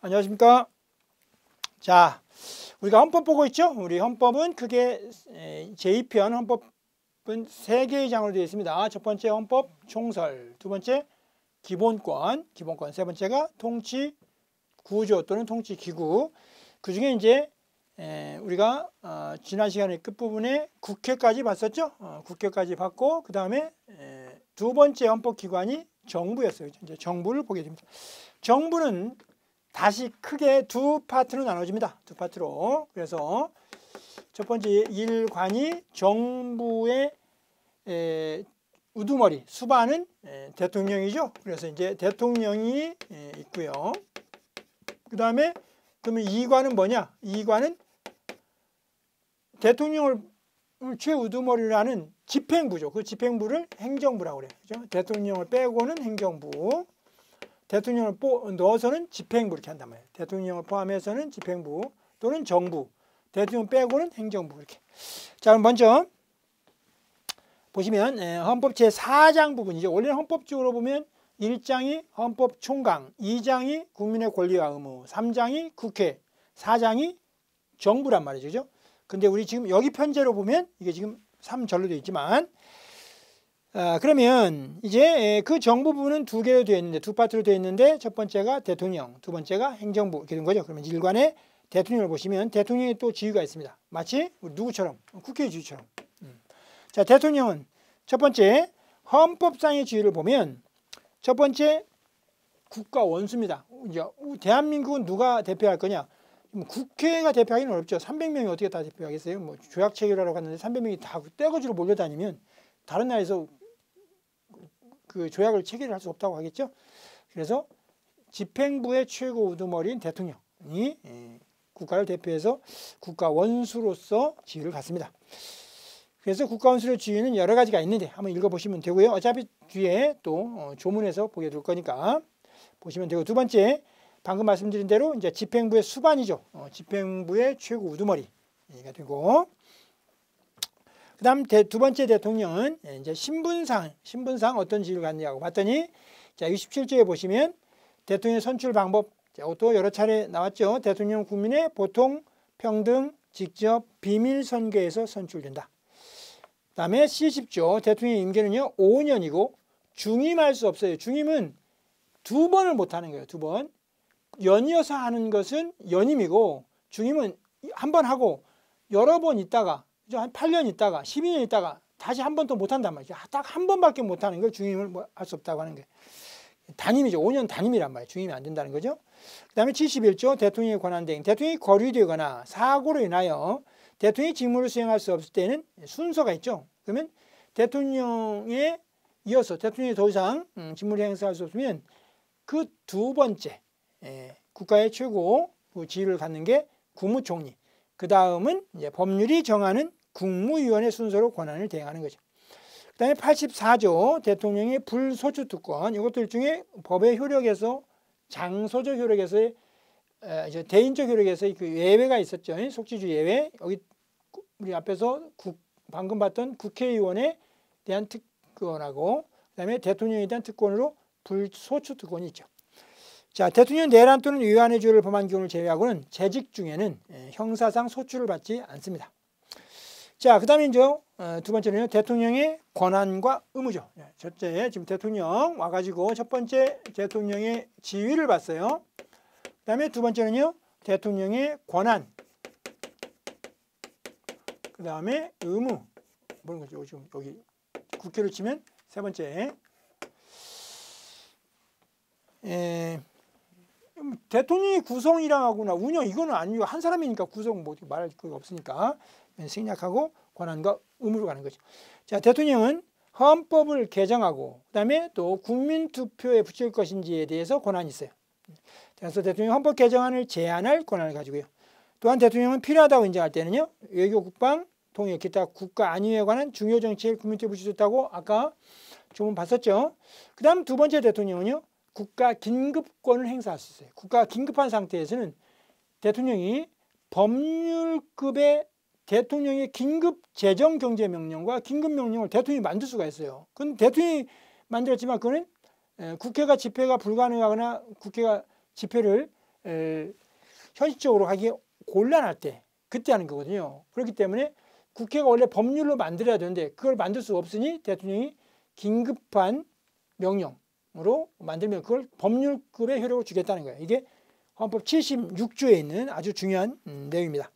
안녕하십니까. 자, 우리가 헌법 보고 있죠? 우리 헌법은 크게 제2편 헌법은 3개의 장으로 되어 있습니다. 첫 번째 헌법 총설, 두 번째 기본권, 세 번째가 통치 구조 또는 통치 기구. 그 중에 이제 우리가 지난 시간에 끝부분에 국회까지 봤었죠? 국회까지 봤고 그 다음에 두 번째 헌법 기관이 정부였어요. 이제 정부를 보게 됩니다. 정부는 다시 크게 두 파트로 나눠집니다. 두 파트로. 그래서 첫 번째 일관이 정부의 우두머리, 수반은 대통령이죠. 그래서 이제 대통령이 있고요. 그 다음에 그러면 이관은 뭐냐? 이관은 대통령을 최우두머리로 하는 집행부죠. 그 집행부를 행정부라고 그래요. 그죠? 대통령을 빼고는 행정부. 대통령을 넣어서는 집행부 이렇게 한단 말이에요. 대통령을 포함해서는 집행부 또는 정부, 대통령 빼고는 행정부 이렇게. 자, 그럼 먼저 보시면 헌법 제4장 부분이죠. 원래는 헌법적으로 보면 1장이 헌법 총강, 2장이 국민의 권리와 의무, 3장이 국회, 4장이 정부란 말이죠. 그죠? 근데 우리 지금 여기 편제로 보면 이게 지금 3절로 되어 있지만 그러면 이제 그 정부 부분은 두 개로 되어 있는데 두 파트로 되어 있는데 첫 번째가 대통령, 두 번째가 행정부 이렇게 된 거죠. 그러면 일관에 대통령을 보시면 대통령이 또 지위가 있습니다. 마치 우리 누구처럼 국회의 지위처럼. 자, 대통령은 첫 번째 헌법상의 지위를 보면 첫 번째 국가 원수입니다. 이제 대한민국은 누가 대표할 거냐? 국회가 대표하기는 어렵죠. 300명이 어떻게 다 대표하겠어요? 뭐 조약 체결하러 갔는데 300명이 다 떼거지로 몰려다니면 다른 나라에서 그 조약을 체결할 수 없다고 하겠죠. 그래서 집행부의 최고 우두머리인 대통령이 국가를 대표해서 국가 원수로서 지위를 갖습니다. 그래서 국가 원수의 지위는 여러 가지가 있는데 한번 읽어보시면 되고요. 어차피 뒤에 또 조문에서 보게 될 거니까 보시면 되고, 두 번째 방금 말씀드린 대로 이제 집행부의 수반이죠. 집행부의 최고 우두머리가 되고, 그 다음 두 번째 대통령은 이제 신분상 어떤 지위를 갖느냐고 봤더니, 자, 67조에 보시면 대통령 선출 방법, 또 여러 차례 나왔죠. 대통령 국민의 보통, 평등, 직접, 비밀 선거에서 선출된다. 그 다음에 70조 대통령 임기는요 5년이고 중임할 수 없어요. 중임은 두 번을 못하는 거예요. 두 번. 연이어서 하는 것은 연임이고, 중임은 한 번 하고 여러 번 있다가 한 8년 있다가 12년 있다가 다시 한 번 더 못한단 말이죠. 딱 한 번밖에 못하는 걸 중임을 할 수 없다고 하는 거예요. 단임이죠. 5년 단임이란 말이에요. 중임이 안 된다는 거죠. 그 다음에 71조 대통령의 권한대행. 대통령이 거류되거나 사고로 인하여 대통령이 직무를 수행할 수 없을 때는 순서가 있죠. 그러면 대통령에 이어서 대통령이 더 이상 직무를 행사할 수 없으면 그 두 번째 국가의 최고 지위를 갖는 게 국무총리. 그 다음은 이제 법률이 정하는 국무위원회 순서로 권한을 대행하는 거죠. 그 다음에 84조 대통령의 불소추특권. 이것들 중에 법의 효력에서 장소적 효력에서의 이제 대인적 효력에서의 그 예외가 있었죠. 속지주 예외. 여기 우리 앞에서 방금 봤던 국회의원에 대한 특권하고 그다음에 대통령에 대한 특권으로 불소추특권이 있죠. 자, 대통령 내란 또는 위반의 죄를 범한 경우를 제외하고는 재직 중에는 형사상 소추를 받지 않습니다. 자, 그 다음에 이제 두 번째는요, 대통령의 권한과 의무죠. 첫째, 지금 대통령 와가지고 첫 번째 대통령의 지위를 봤어요. 그 다음에 두 번째는요, 대통령의 권한. 그 다음에 의무. 뭐는 거죠? 지금 여기 국회를 치면 세 번째. 대통령의 구성이라거나 운영 이거는 아니고 한 사람이니까 구성 뭐 말할 거 없으니까 생략하고 권한과 의무로 가는 거죠. 자, 대통령은 헌법을 개정하고 그다음에 또 국민투표에 붙일 것인지에 대해서 권한이 있어요. 그래서 대통령 헌법 개정안을 제안할 권한을 가지고요. 또한 대통령은 필요하다고 인정할 때는요, 외교, 국방, 통일, 기타 국가 안위에 관한 중요 정책을 국민투표에 붙일 수 있다고 아까 조문 봤었죠. 그 다음 두 번째 대통령은요, 국가 긴급권을 행사할 수 있어요. 국가 긴급한 상태에서는 대통령이 법률급의 대통령의 긴급 재정 경제 명령과 긴급 명령을 대통령이 만들 수가 있어요. 그건 대통령이 만들었지만 그거는 국회가 집회가 불가능하거나 국회가 집회를 현실적으로 하기 곤란할 때 그때 하는 거거든요. 그렇기 때문에 국회가 원래 법률로 만들어야 되는데 그걸 만들 수 없으니 대통령이 긴급한 명령으로 만들면 그걸 법률급의 효력을 주겠다는 거예요. 이게 헌법 76조에 있는 아주 중요한 내용입니다.